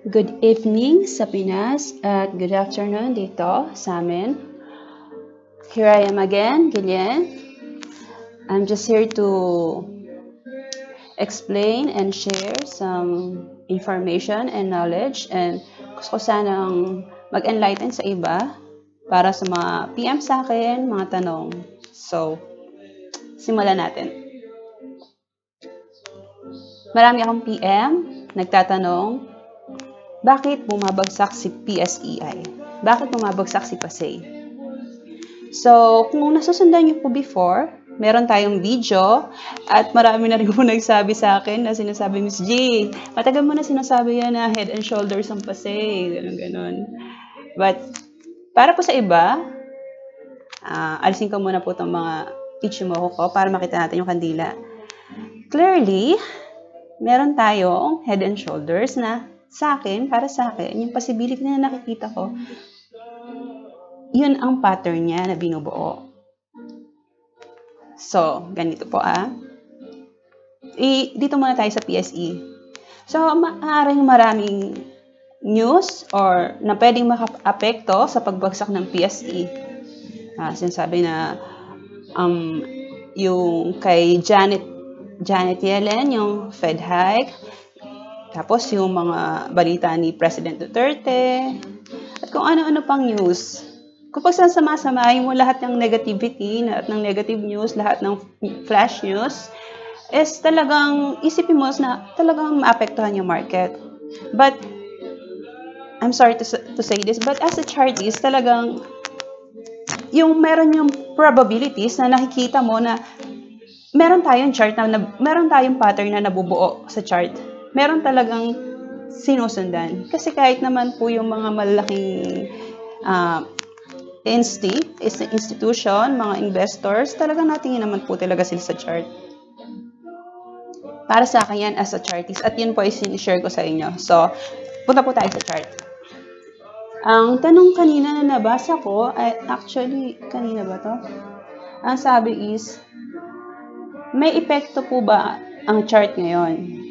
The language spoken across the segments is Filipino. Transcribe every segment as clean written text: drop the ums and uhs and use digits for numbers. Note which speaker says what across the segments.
Speaker 1: Good evening sa Pinas at good afternoon dito sa amin. Here I am again, Gillian. I'm just here to explain and share some information and knowledge, and gusto ko sanang mag-enlighten sa iba para sa mga PM sa akin, mga tanong. So, simulan natin. Marami akong PM nagtatanong, bakit bumabagsak si PSEI? Bakit bumabagsak si PASEI? So, kung nasusundan niyo po before, meron tayong video at marami na rin po nagsabi sa akin na sinasabi, Miss G, matagal mo na sinasabi yan na head and shoulders ang PASEI, ganun. But, para po sa iba, alisin ko muna po itong mga ichimoku ko para makita natin yung kandila. Clearly, meron tayong head and shoulders na para sa akin, yung possibility na nakikita ko, yun ang pattern niya na binubuo. So, ganito po dito muna tayo sa PSE. So, maaaring maraming news or na pwedeng maka-apekto sa pagbagsak ng PSE. Sinasabi na yung kay Janet Yellen, yung Fed hike, tapos yung mga balita ni President Duterte, at kung ano-ano pang news. Kapag sasama-samahin mo lahat ng negativity, lahat ng negative news, lahat ng flash news, is talagang isipin mo na talagang maapektuhan yung market. But, I'm sorry to say this, but as a chartist, talagang meron yung probabilities na nakikita mo na meron tayong chart meron tayong pattern na nabubuo sa chart. Meron talagang sinusundan. Kasi kahit naman po yung mga malalaking institution, mga investors, talagang natingin naman po talaga sila sa chart. Para sa akin yan as a chartist. At yun po ay sinishare ko sa inyo. So, punta po tayo sa chart. Ang tanong kanina na nabasa ko, actually, kanina ba to? Ang sabi is, may epekto po ba ang chart ngayon?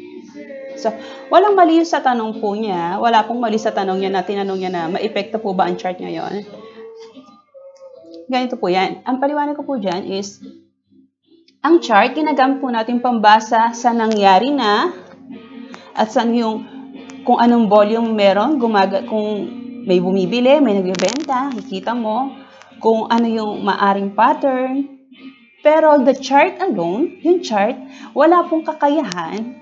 Speaker 1: So, walang mali sa tanong po niya. Wala pong mali sa tanong niya na tinanong niya na maepekto po ba ang chart ngayon? Ganito po yan. Ang paliwanag ko po dyan is, ang chart, ginagamit po natin pambasa sa nangyari na at kung anong volume meron, kung may bumibili, may nagbibenta, kikita mo kung ano yung maaring pattern. Pero the chart alone, yung chart, wala pong kakayahan,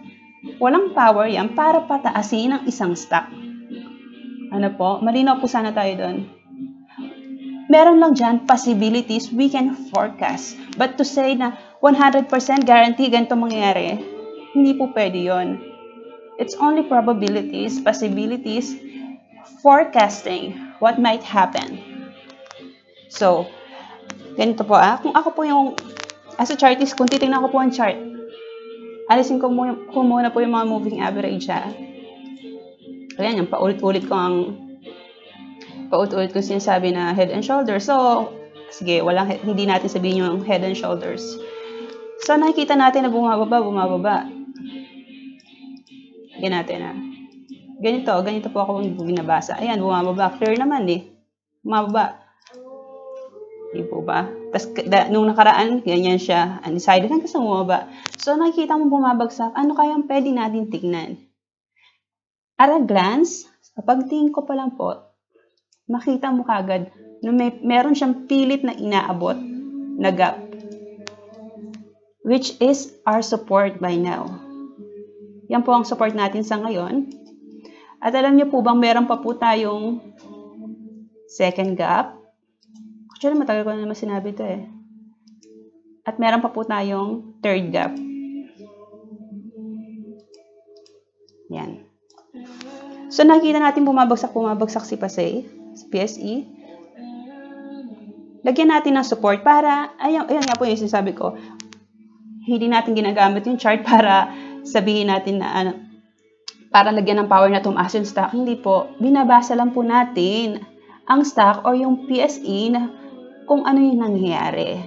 Speaker 1: walang power yan para pataasin ang isang stock. Ano po? Malinaw po sana tayo doon. Meron lang dyan possibilities we can forecast. But to say na 100% guarantee ganito mangyayari, hindi po pwede yun. It's only probabilities, possibilities, forecasting what might happen. So, ganito po kung ako po as a chartist, kung titingnan ko po ang chart, alisin ko muna po yung mga moving average Ayan, yung paulit-ulit ko sinasabi na head and shoulders. So, sige, hindi natin sabihin yung head and shoulders. So, nakikita natin na bumababa. Ganyan natin Ganito po ako binabasa. Ayan, bumababa. Clear naman Bumababa. Di po ba? Tapos, nung nakaraan, ganyan siya. Undecided hanggang sa bumaba. So, nakikita mo bumabagsak. Ano kayang pwede natin tignan? At a glance, sa pagtingin ko pa lang po, makita mo kagad na meron siyang pilit na inaabot na gap, which is our support by now. Yan po ang support natin sa ngayon. At alam niyo po bang meron pa po tayong second gap? Actually, matagal ko na naman sinabi ito At meron pa po tayong third gap. Yan. So, nakikita natin bumabagsak si PSE. Lagyan natin ng support para, ayun nga po yung sinasabi ko, hindi natin ginagamit yung chart para sabihin natin na para lagyan ng power na tumaas yung stock. Hindi po. Binabasa lang po natin ang stock or yung PSE na kung ano yung nangyayari.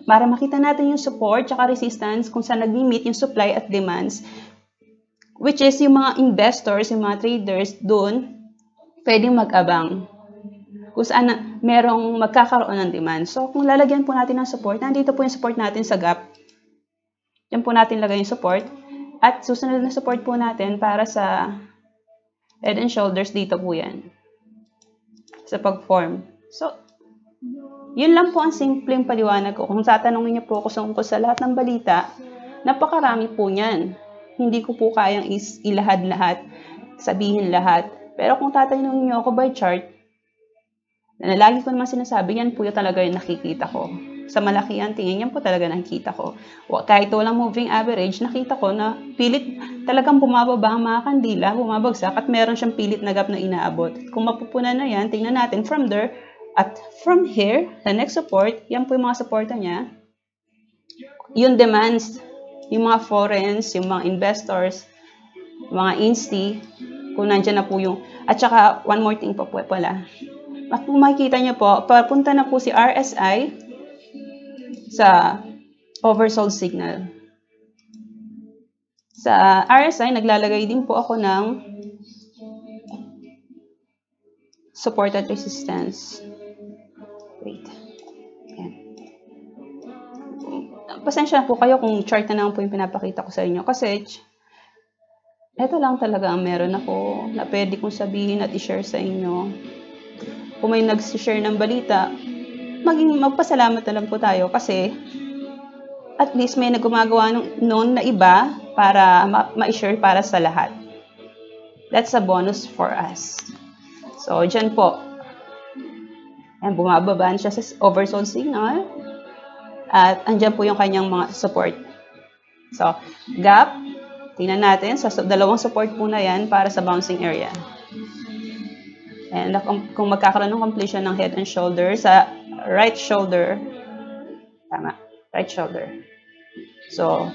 Speaker 1: Para makita natin yung support at resistance kung saan nag-meet yung supply at demands which is yung mga investors, yung mga traders doon, pwedeng mag-abang kung saan merong magkakaroon ng demand. So, kung lalagyan po natin ng support, nandito po yung support natin sa gap. Yan po natin lagay yung support. At susunod na support po natin para sa head and shoulders, dito po yan. Sa pag-form. So, yun lang po ang simpleng paliwanag ko. Kung tatanungin niyo po ako sa lahat ng balita, napakarami po niyan. Hindi ko po kayang ilahad-lahat, sabihin lahat. Pero kung tatanungin niyo ako by chart, na lagi ko naman sinasabi, yan po yung talaga yung nakikita ko. Sa malaki ang tingin, yan po talaga nakikita ko. Kahit walang moving average, nakita ko na pilit talagang bumababa ang mga kandila, bumabagsak, at meron siyang pilit na gap na inaabot. Kung mapupunan na yan, tingnan natin from there, at from here, the next support, yan po yung mga supporta niya. Yung demands, yung mga foreigners, yung mga investors, mga insti, kung nandyan na po yung, at saka one more thing po pala. At kung makikita niyo po, papunta na po si RSI sa oversold signal. Sa RSI, naglalagay din po ako ng support at resistance. Wait. Ayan. Pasensya na po kayo kung chart na naman po yung pinapakita ko sa inyo. Kasi, ito lang talaga ang meron ako na pwede kong sabihin at i-share sa inyo. Kung may nag-share ng balita, magpasalamat na lang po tayo kasi at least may nagumagawa noon na iba para ma-share para sa lahat. That's a bonus for us. So, dyan po. Ayan, bumababa siya sa oversold signal. At andyan po yung kanyang mga support. So, gap. Tingnan natin. Sa dalawang support po na yan para sa bouncing area. And kung magkakaroon ng completion ng head and shoulder sa right shoulder, tama, right shoulder. So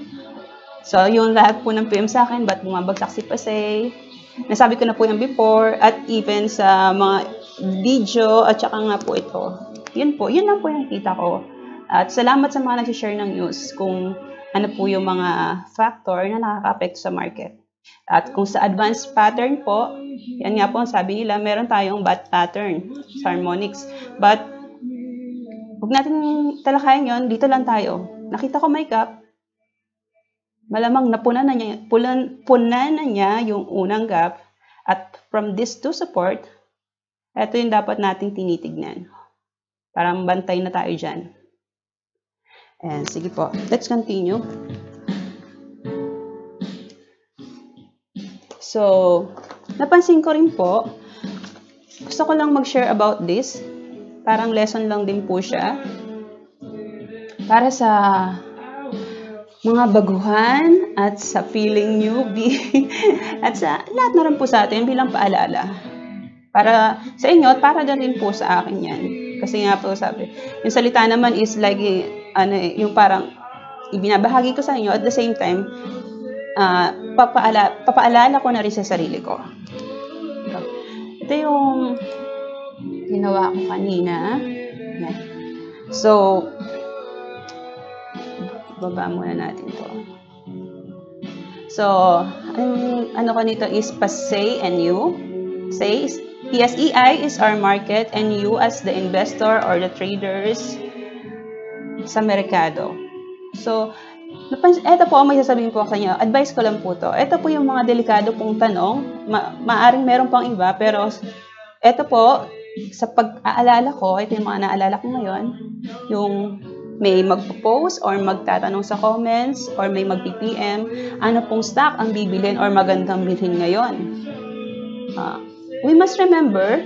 Speaker 1: yung lahat po ng PM sa akin, ba't bumabagsak si Pasay? Nasabi ko na po yung before, at even sa mga video, at saka nga po ito. Yun lang po yung nakita ko. At salamat sa mga nag-share ng news kung ano po yung mga factor na nakaka-apekto sa market. At kung sa advanced pattern po, yan nga po ang sabi nila, meron tayong bat pattern sa harmonics. But, huwag natin talakayan yon, dito lang tayo. Nakita ko may gap. Malamang napunan na niya yung unang gap. At from this to support, ito yung dapat nating tinitignan. Parang bantay na tayo dyan. And sige po, let's continue. So, napansin ko rin po, gusto ko lang mag-share about this. Parang lesson lang din po siya. Para sa mga baguhan at sa feeling newbie at sa lahat na rin po sa atin bilang paalala. Para sa inyo at para din po sa akin yan. Kasi nga po sabi, yung salita naman is like, yung parang ibinabahagi ko sa inyo at the same time, papaalala ko na rin sa sarili ko. Ito yung ginawa ko kanina. Yan. So, baba muna natin to. So, ano ko nito is PASEI and you. PSEI is our market and you as the investor or the traders sa merkado. So, ito po ang may sasabihin po sa inyo. Advice ko lang po to. Ito po yung mga delikado pong tanong. Maaring meron pang iba, pero ito po, sa pag-aalala ko, ito yung mga naalala ko ngayon, yung may magpo-post or magtatanong sa comments or may mag-PPM, ano pong stock ang bibilin or magandang bilhin ngayon. We must remember,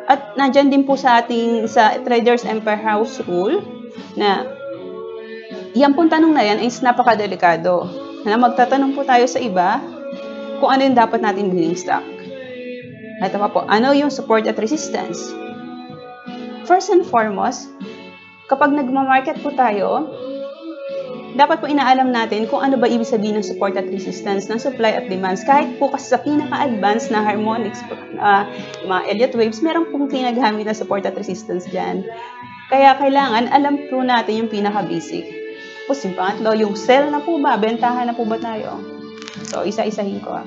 Speaker 1: at nandyan din po sa ating sa Traders Empire House Rule, na yan pong tanong na yan is napakadelikado. Na magtatanong po tayo sa iba kung ano yung dapat natin bilhin stock. Ito pa po, ano yung support at resistance? First and foremost, kapag nagmamarket po tayo, dapat po inaalam natin kung ano ba ibig sabihin ng support at resistance ng supply at demands. Kahit po kasi sa pinaka-advanced na harmonics, mga Elliott waves, meron pong ginagamit na support at resistance dyan. Kaya kailangan alam po natin yung pinaka-basic. Tapos yung pangatlo, yung sell na po ba? Bentahan na po ba tayo? So, isa-isahin ko.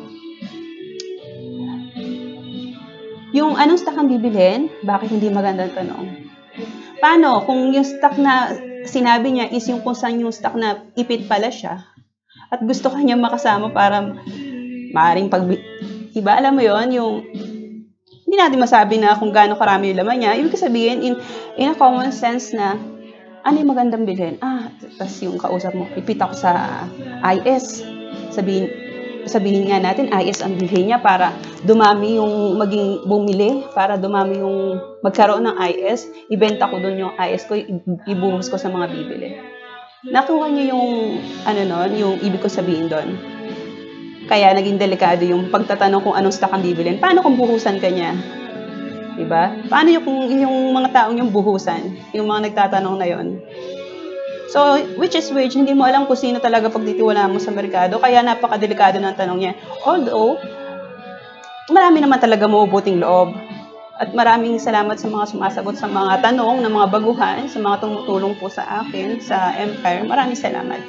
Speaker 1: Yung anong stock ang bibilhin? Bakit hindi magandang tanong? Paano kung yung stock na sinabi niya is yung kung saan yung stock na ipit pala siya at gusto ka niya makasama para maaring diba, alam mo yon, yung hindi natin masabi na kung gaano karami yung laman niya. Ibig sabihin, in a common sense na, ano yung magandang bilhin? Tas yung kausap mo, ipit ako sa IS. Sabihin nga natin, IS ang bilhin niya para dumami yung maging bumili, para dumami yung magkaroon ng IS, ibenta ko dun yung IS ko, ibuhos ko sa mga bibili. Nakuha niyo yung, yung ibig ko sabihin doon. Kaya naging delikado yung pagtatanong kung anong stock ang bibilin. Paano kung buhusan ka niya? Diba? Paano yung mga taong yung buhusan? Yung mga nagtatanong na yon. So, which, hindi mo alam kung sino talaga pagtitiwalaan mo sa merkado. Kaya napakadelikado ng tanong niya. Although, marami naman talaga mabubuting loob. At maraming salamat sa mga sumasagot sa mga tanong ng mga baguhan, sa mga tumutulong po sa akin, sa Empire. Maraming salamat.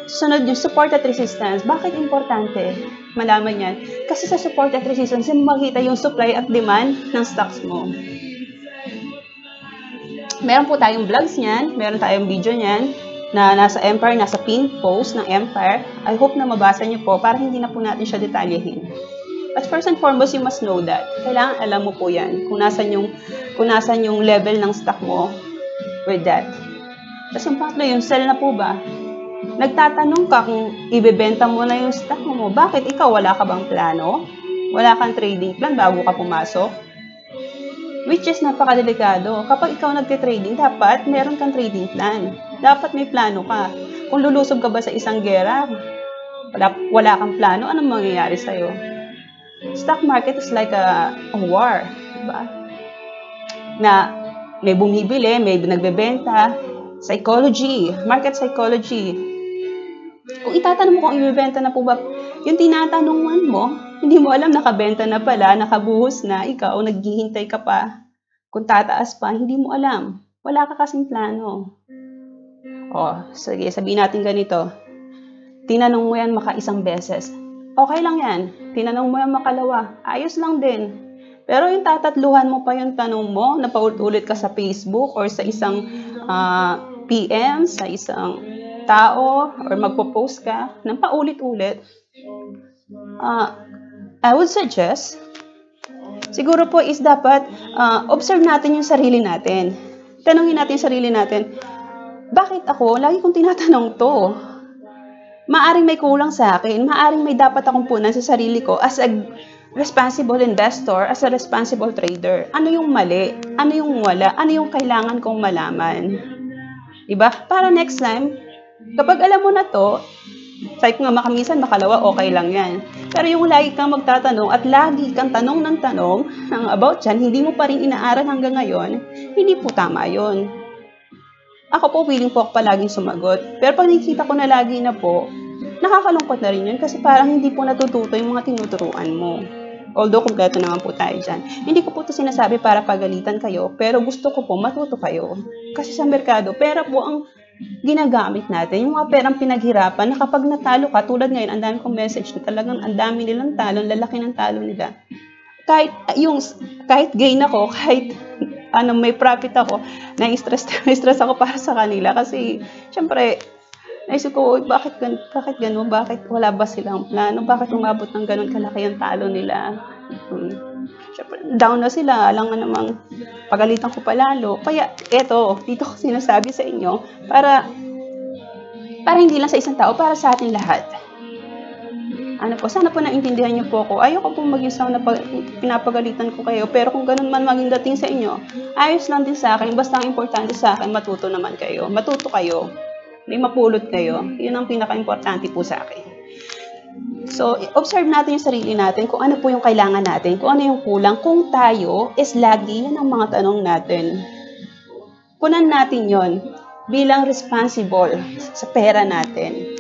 Speaker 1: Sunod yung support at resistance. Bakit importante malaman yan? Kasi sa support at resistance, makita yung supply at demand ng stocks mo. Meron po tayong vlogs niyan, meron tayong video niyan, na nasa Empire, nasa pinned post ng Empire. I hope na mabasa niyo po para hindi na po natin siya detalyehin. But first and foremost, you must know that. Kailangan alam mo po yan kung nasan yung level ng stock mo with that. Tapos yung pangatlo, yung sell na po ba? Nagtatanong ka kung ibebenta mo na yung stock mo. Bakit? Ikaw, wala ka bang plano? Wala kang trading plan bago ka pumasok? Which is napakadelikado. Kapag ikaw nagte-trading, dapat meron kang trading plan. Dapat may plano ka. Kung lulusob ka ba sa isang gera, wala kang plano, anong mangyayari sa'yo? Stock market is like a war. Diba? Na may bumibili, may nagbebenta. Psychology, market psychology. Kung itatanong mo kung ibebenta na po ba, yung tinatanungan mo, hindi mo alam nakabenta na pala, nakabuhos na, ikaw, naghihintay ka pa. Kung tataas pa, hindi mo alam. Wala ka kasing plano. Sige, sabihin natin ganito. Tinanong mo yan maka-isang beses. Okay lang yan. Tinanong mo yan makalawa. Ayos lang din. Pero yung tatatluhan mo pa yung tanong mo, na paulit-ulit ka sa Facebook or sa isang PM, sa isang tao, or magpo-post ka, ng paulit-ulit, I would suggest, siguro po is dapat observe natin yung sarili natin. Tanungin natin yung sarili natin, bakit ako? Lagi kong tinatanong to. Maaring may kulang sa akin, maaring may dapat akong punan sa sarili ko as a responsible investor, as a responsible trader. Ano yung mali? Ano yung wala? Ano yung kailangan kong malaman? Diba? Para next time, kapag alam mo na to, kahit nga makamisan, makalawa, okay lang yan. Pero yung lagi kang magtatanong at lagi kang tanong ng tanong about yan, hindi mo pa rin inaaral hanggang ngayon, hindi po tama yun. Ako po, willing po ako palaging sumagot. Pero pag nakikita ko na lagi na po, nakakalungkot na rin yun kasi parang hindi po natututo yung mga tinuturuan mo. Although, kumpleto naman po tayo dyan. Hindi ko po ito sinasabi para pagalitan kayo, pero gusto ko po matuto kayo. Kasi sa merkado, pera po ang ginagamit natin. Yung mga perang pinaghirapan na kapag natalo ka, tulad ngayon, ang dami kong message na talagang ang dami nilang talo, lalaki ng talo nila. Kahit gain ako, kahit may profit ako, na-stress ako para sa kanila. Kasi, syempre, naisip ko, bakit gano'n? Bakit wala ba silang plano? Bakit umabot ng gano'n kalaki ang talo nila? Siyempre, down na sila. Alam nga namang pagalitan ko palalo. Kaya, dito ko sinasabi sa inyo, para hindi lang sa isang tao, para sa atin lahat. Sana po naintindihan niyo po ako. Ayoko po maging sound na pinapagalitan ko kayo. Pero kung gano'n man maging dating sa inyo, ayos lang din sa akin. Basta ang importante sa akin, matuto naman kayo. Matuto kayo. May mapulot kayo. Yun ang pinaka-importante po sa akin. So, observe natin yung sarili natin, kung ano po yung kailangan natin, kung ano yung kulang. Kung tayo is lagi, yan ang mga tanong natin. Punan natin yon bilang responsible sa pera natin.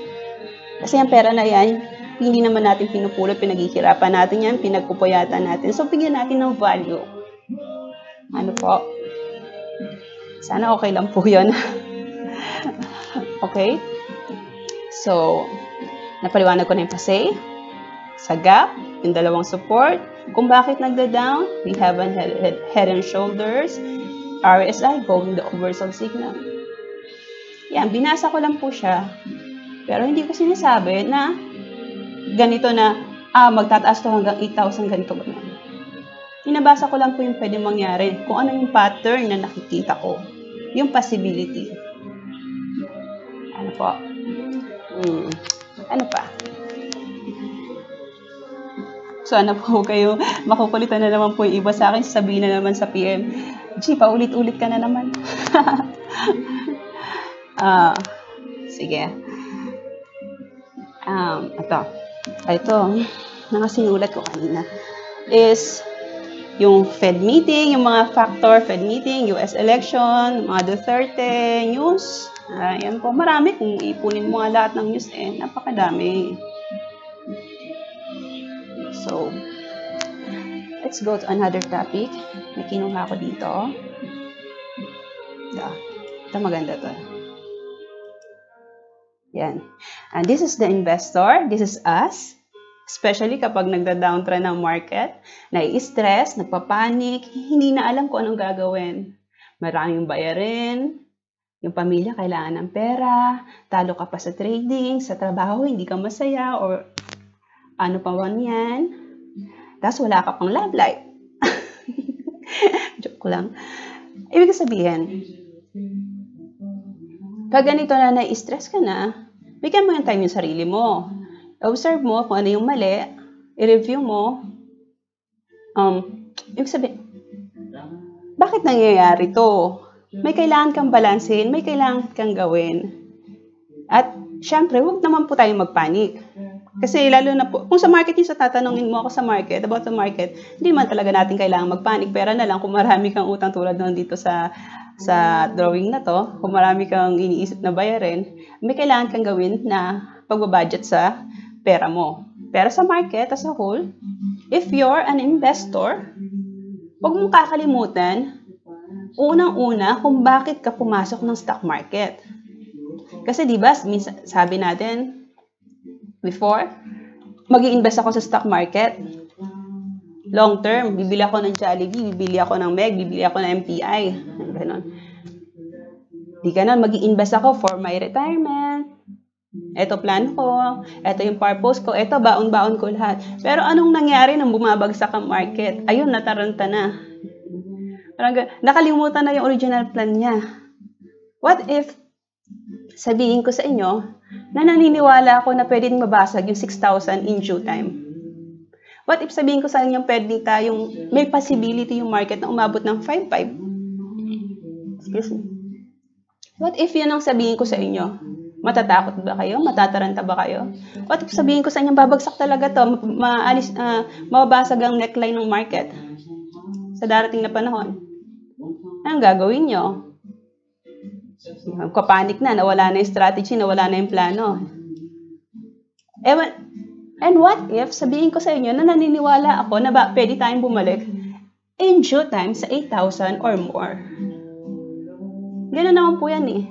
Speaker 1: Kasi ang pera na yan, hindi naman natin pinupulot, pinaghihirapan natin yan, pinagpupuyatan natin. So, bigyan natin ng value. Ano po? Sana okay lang po yun. Okay? So, napaliwanag ko na yung pasay. sa gap, yung dalawang support. Kung bakit nagda-down, we have a head and shoulders, RSI going the oversold signal. Yan, binasa ko lang po siya. Pero hindi ko sinasabi na ganito na, magtataas to hanggang 8,000 ganito ba na. Binabasa ko lang po yung pwede mangyari, kung ano yung pattern na nakikita ko. Yung possibility. Ano po? Ano pa? Sana po kayo, makukulitan na naman po yung iba sa akin, sabihin na naman sa PM, G, paulit-ulit ka na naman. Sige. Ito, nakasinulat ko kanina, is yung Fed meeting, yung mga factor, Fed meeting, US election, mga Duterte news. Yan po, marami kung ipunin mo nga lahat ng news, napakadami. So, let's go to another topic. May kinuha ko dito. Ito maganda to. Yan. And this is the investor. This is us. Especially kapag nagda-downtrend ng market, nai-stress, nagpapanik, hindi na alam kung anong gagawin. Maraming bayarin, yung pamilya kailangan ng pera, talo ka pa sa trading, sa trabaho, hindi ka masaya, or ano pa man yan. Tapos wala ka pang love life. Joke lang. Ibig sabihin, pag ganito na nai-stress ka na, bigyan mo yung time yung sarili mo. Observe mo kung ano yung mali, i-review mo. Ibig sabihin, bakit nangyayari to? May kailangan kang balansin, may kailangan kang gawin. At syempre, huwag naman po tayong magpanik. Kasi lalo na po, kung sa market yung sa tatanungin mo ako sa market, about the market, hindi man talaga natin kailangan magpanik. Pera na lang kung marami kang utang tulad nun dito sa drawing na to, kung marami kang iniisip na bayarin, may kailangan kang gawin na pagbabudget sa pera mo. Pero sa market as a whole, if you're an investor, huwag mong kakalimutan, unang-una, kung bakit ka pumasok ng stock market. Kasi diba, sabi natin, before, mag-i-invest ako sa stock market. Long term, bibili ako ng Jollibee, bibili ako ng MEG, bibili ako ng MPI. Ganon. Di ganon, mag-i-invest ako for my retirement. Ito plan ko, ito yung purpose ko, ito baon-baon ko lahat. Pero anong nangyari nang bumabagsak ang market? Ayun, nataranta na. Nakalimutan na yung original plan niya. What if, sabihin ko sa inyo, na naniniwala ako na pwedeng mabasag yung 6,000 in due time? What if sabihin ko sa inyo, pwedeng tayong, may possibility yung market na umabot ng 5,500? Excuse me. What if yun ang sabihin ko sa inyo? Matatakot ba kayo? Matataranta ba kayo? What if sabihin ko sa inyo, babagsak talaga to, mababasag ang neckline ng market sa darating na panahon? Anong gagawin nyo? Kapanik na, nawala na yung strategy, nawala na yung plano. And what if, sabihin ko sa inyo na naniniwala ako na pwede tayong bumalik in due time sa 8,000 or more. Ganoon naman po yan eh.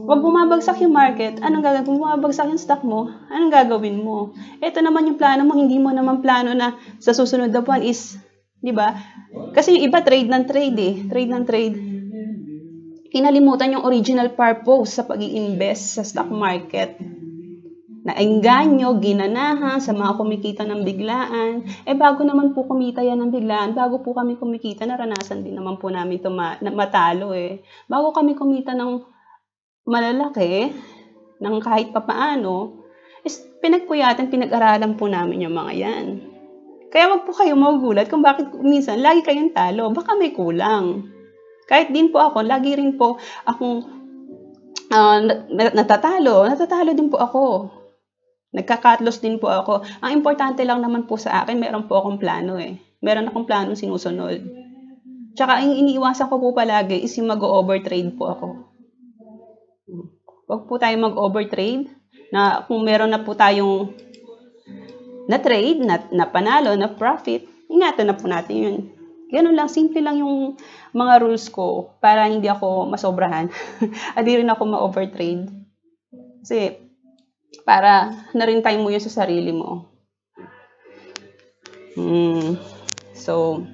Speaker 1: Huwag bumabagsak yung market, anong gagawin? Kung bumabagsak yung stock mo, anong gagawin mo? Ito naman yung plano mo, hindi mo naman plano na sa susunod na buwan is, di ba? Kasi yung iba trade ng trade eh. Trade ng trade. Kinalimutan yung original purpose sa pag-i-invest sa stock market. Naengganyo, ginanahan sa mga kumikita ng biglaan. Bago naman po kumita yan ng biglaan, bago po kami kumikita, naranasan din naman po namin ito matalo eh. Bago kami kumita ng malalaki, ng kahit papaano, is pinagpuyatan, pinag-aralan po namin yung mga yan. Kaya wag po kayo magugulat kung bakit minsan lagi kayong talo, baka may kulang. Kahit din po ako, lagi rin po akong natatalo din po ako. Nagka-cut-loss din po ako. Ang importante lang naman po sa akin, meron po akong plano eh. Meron akong plano sinusunod. Tsaka ang iniiwasan ko po palagi is yung mag-overtrade po ako. Huwag po tayo mag-overtrade na kung meron na po tayong na-trade, na panalo, na profit, ingatan na po natin yun. Ganun lang, simple lang yung mga rules ko para hindi ako masobrahan at di rin ako ma-overtrade. Kasi para na-rin-time mo yun sa sarili mo. So,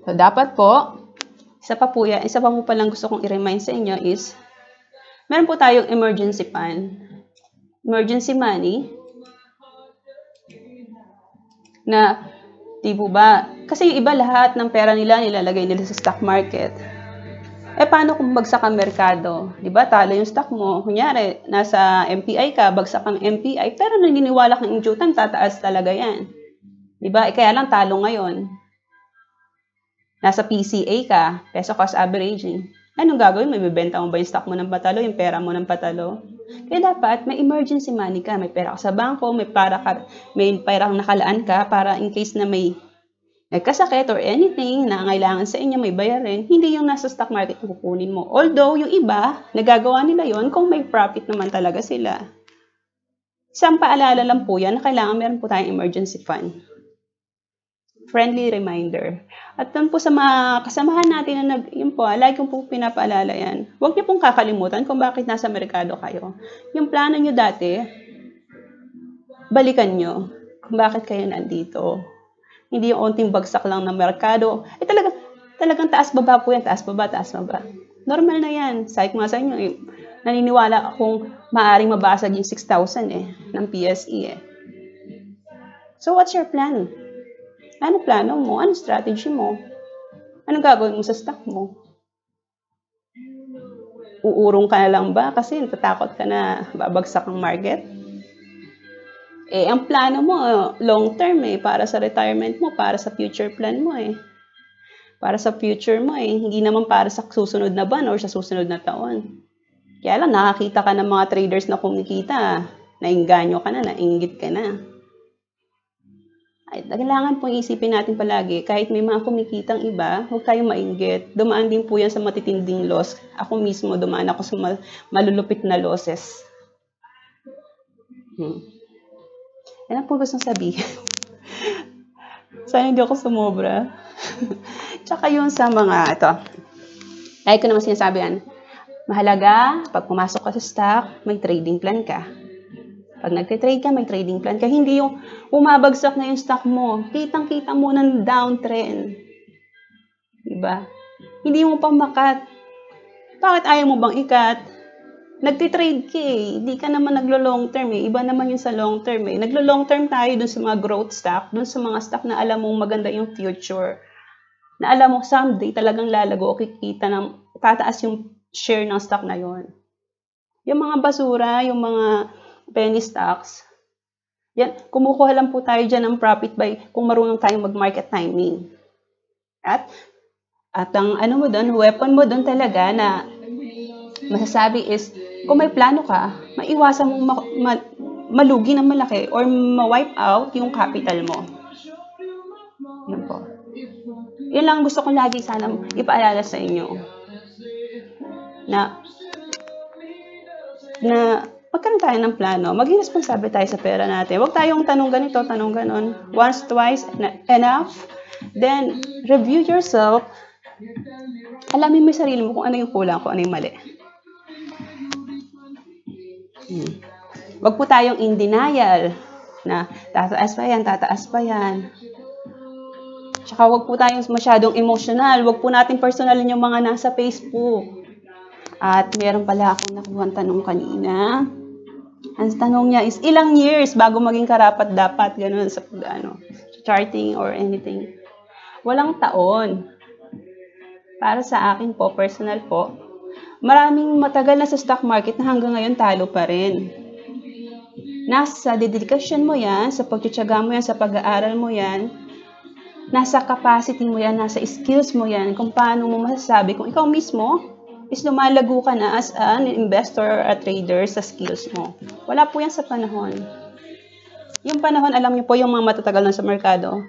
Speaker 1: dapat po, isa pa po palang gusto kong i-remind sa inyo is, meron po tayong emergency fund. Emergency money. Na, di po ba, kasi yung iba lahat ng pera nila nilalagay nila sa stock market. Paano kung bagsak ang merkado? Di ba, talo yung stock mo. Kunyari, nasa MPI ka, bagsak ang MPI, pero naniniwala kang in due time, tataas talaga yan. Di ba? Kaya lang talo ngayon. Nasa PCA ka, peso cost averaging. Anong gagawin? May bibenta mo ba yung stock mo ng patalo, yung pera mo ng patalo? Kaya dapat may emergency money ka, may pera ka sa bangko, may pera nakalaan ka para in case na may nagkasakit or anything na kailangan sa inyo, may bayarin, hindi yung nasa stock market na kukunin mo. Although, yung iba, nagagawa nila yon kung may profit naman talaga sila. Isang paalala lang po yan na kailangan meron po tayong emergency fund. Friendly reminder. At doon po sa mga kasamahan natin na yun po, lagi kong po pinapaalala yan. Huwag niyo pong kakalimutan kung bakit nasa merkado kayo. Yung plano niyo dati, balikan niyo kung bakit kayo nandito. Hindi yung onting bagsak lang ng merkado. Talagang taas-baba po yan. Taas-baba, taas-baba. Normal na yan. Sabi ko nga sa inyo, naniniwala akong maaaring mabasag yung 6,000 ng PSE So, what's your plan? Ano plano mo? Ano strategy mo? Anong gagawin mo sa stock mo? Uurong ka na lang ba kasi natatakot ka na babagsak ang market? Ang plano mo, long term para sa retirement mo, para sa future plan mo Para sa future mo hindi naman para sa susunod na buwan or sa susunod na taon. Kaya lang, nakakita ka ng mga traders na kumikita, nainganyo ka na, nainggit ka na. Kailangan pong isipin natin palagi, kahit may mga kumikitang iba, huwag tayong mainggit. Dumaan din po yan sa matitinding loss. Ako mismo, dumaan ako sa malulupit na losses. Yan ang po gustong sabihin. Sana hindi ako sumobra. Tsaka yun sa mga, lagi ko naman sinasabi yan, mahalaga, pag pumasok ka sa stock, may trading plan ka. Pag nagtitrade ka, may trading plan ka. Hindi yung umabagsak na yung stock mo. Kitang-kita mo ng downtrend. Diba? Hindi mo pa makat. Bakit ayaw mo bang ikat? Nagtitrade ka Hindi ka naman naglo-long term Iba naman yun sa long term Naglo-long term tayo dun sa mga growth stock, dun sa mga stock na alam mong maganda yung future. Na alam mo someday talagang lalago o kikita ng tataas yung share ng stock na yon. Yung mga basura, yung mga penny stocks, yan, kumukuha lang po tayo dyan ng profit by kung marunong tayong mag-market timing. At ang weapon mo doon talaga na masasabi is, kung may plano ka, maiwasan mong malugi ng malaki or ma-wipe out yung capital mo. Yun po. Yun lang gusto ko lagi sana ipaalala sa inyo. Na magkaroon tayo ng plano. Maging responsable tayo sa pera natin. Huwag tayong tanong ganito, tanong ganon. Once, twice, enough. Then, review yourself. Alamin mo yung sarili mo kung ano yung kulang, kung ano yung mali. Huwag po tayong in denial na tataas pa yan. Tsaka huwag po tayong masyadong emotional. Huwag po natin personalin yung mga nasa Facebook. At meron pala akong nakuha tanong kanina. Ang tanong niya is, ilang years bago maging karapat-dapat, ganun, sa charting or anything. Walang taon. Para sa akin po, personal po, maraming matagal na sa stock market na hanggang ngayon talo pa rin. Nasa dedikasyon mo yan, sa pagtitiyaga mo yan, sa pag-aaral mo yan, nasa capacity mo yan, nasa skills mo yan, kung paano mo masasabi kung ikaw mismo is lumalago ka na as an investor or a trader sa skills mo. Wala po yan sa panahon. Yung panahon, alam niyo po, yung mga matatagal na sa merkado,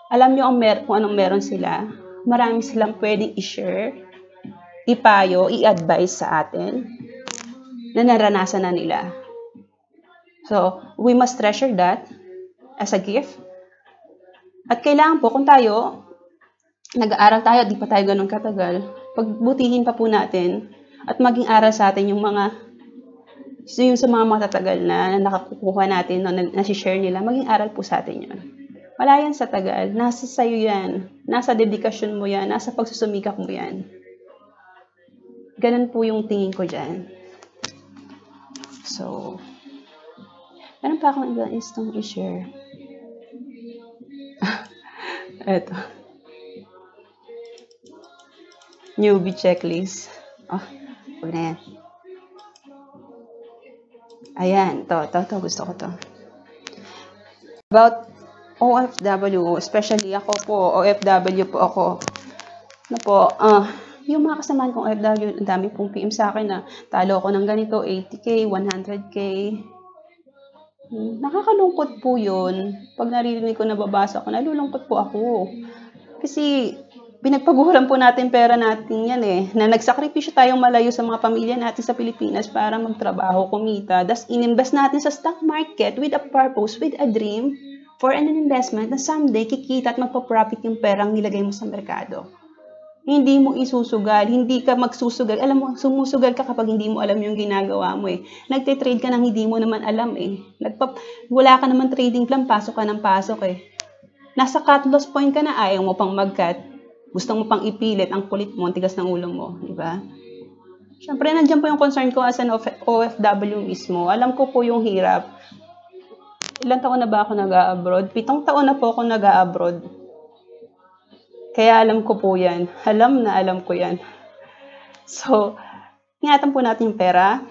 Speaker 1: alam niyo kung anong meron sila. Marami silang pwedeng i-share, ipayo, i-advise sa atin na naranasan na nila. So, we must treasure that as a gift. At kailangan po, kung tayo, nag-aaral tayo, di pa tayo ganun katagal, pagbutihin pa po natin at maging aral sa atin yung mga So, yung sa mga matatagal na nakakukuha natin, no, nasi-share nila, maging aral po sa atin yun. Wala yan sa tagal. Nasa sayo yan. Nasa dedikasyon mo yan. Nasa pagsusumikap mo yan. Ganun po yung tingin ko dyan. So, meron pa akong iba istong i-share. Eto. Newbie checklist. Oh, huwag na yan. Ayan, to, gusto ko to. About OFW, especially ako po, OFW po ako. Ano po, yung mga kasamahan kong OFW, ang dami pong PM sa akin na talo ako ng ganito, 80K, 100K. Nakakalungkot po yun. Pag naririnig ko, nababasa ko, nalulungkot po ako. Kasi, pinagpaguran po natin pera natin yan na nagsakripisyo tayong malayo sa mga pamilya natin sa Pilipinas para magtrabaho, kumita. Thus, ininvest natin sa stock market with a purpose, with a dream, for an investment na someday kikita at magpa-profit yung perang nilagay mo sa merkado. Hindi mo isusugal, hindi ka magsusugal. Alam mo, sumusugal ka kapag hindi mo alam yung ginagawa mo Nagte-trade ka nang hindi mo naman alam Wala ka naman trading plan, pasok ka ng pasok Nasa cut loss point ka na, ayaw mo pang mag-cut. Gusto mo pang ipilit, ang kulit mo, ang tigas ng ulo mo, di ba? Siyempre, nandiyan po yung concern ko as an OFW mismo. Alam ko po yung hirap. Ilang taon na ba ako nag-a-abroad? 7 taon na po ako nag-a-abroad. Kaya alam ko po yan. Alam na alam ko yan. So, ingatan po natin yung pera.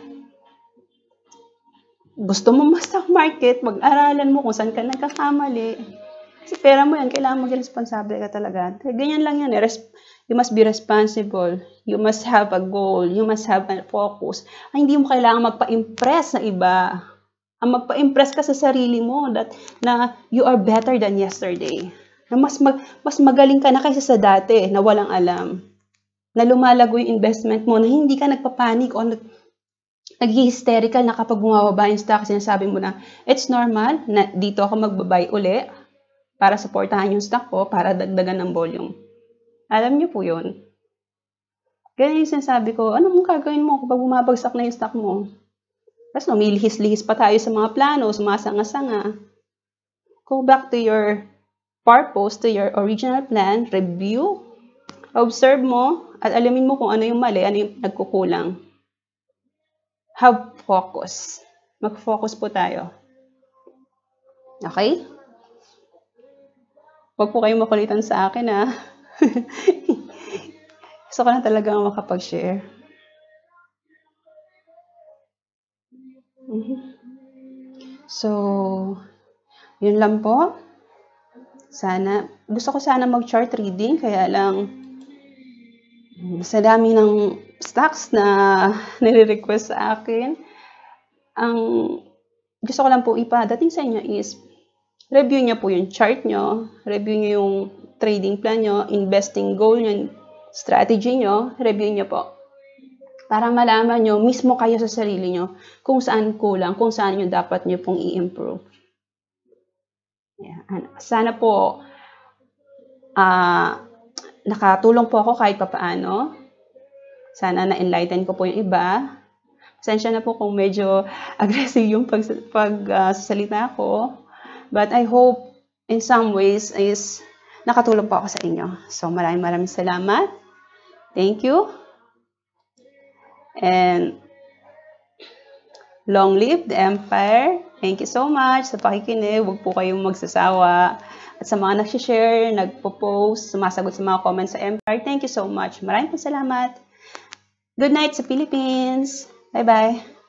Speaker 1: Gusto mo ma-stock market, mag-aralan mo kung saan ka nagkakamali. Kasi pera mo yan, kailangan maging responsable ka talaga. Ganyan lang yan You must be responsible. You must have a goal. You must have a focus. Hindi mo kailangan magpa-impress na iba. Ang magpa-impress ka sa sarili mo na you are better than yesterday. Na mas magaling ka na kaysa sa dati na walang alam. Na lumalago yung investment mo, na hindi ka nagpapanik o nag-hysterical na kapag bumababa yung stock, sinasabi mo na, it's normal na dito ako magbabay uli para supportahan yung stock ko, para dagdagan ng volume. Alam niyo po yun. Ganyan yung sinasabi ko, ano mong gagawin mo kapag bumabagsak na yung stock mo? Tapos lumilihis-lihis pa tayo sa mga plano, sumasanga-sanga. Go back to your purpose, to your original plan, review, observe mo, at alamin mo kung ano yung mali, ano yung nagkukulang. Have focus. Mag-focus po tayo. Okay? Huwag po kayong makulitan sa akin, Gusto ko na talaga makapag-share. So, yun lang po. Gusto ko sana mag-chart reading, kaya lang, sa dami ng stocks na nire-request sa akin, ang gusto ko lang po ipadating sa inyo is, review nyo po yung chart nyo, review nyo yung trading plan nyo, investing goal nyo, strategy nyo, review nyo po. Para malaman nyo, mismo kayo sa sarili nyo, kung saan kulang, kung saan nyo dapat nyo pong i-improve. Sana po, nakatulong po ako kahit papaano. Sana na-enlighten ko po yung iba. Pasensya na po kung medyo aggressive yung pagsasalita ko. But I hope in some ways is nakatulong po ako sa inyo. So maraming salamat. Thank you. And long live the Empire. Thank you so much sa pakikinig. Huwag po kayong magsasawa. At sa mga nag-share, nagpo-post, sumasagot sa mga comments sa Empire, thank you so much. Maraming salamat. Good night sa Philippines. Bye-bye.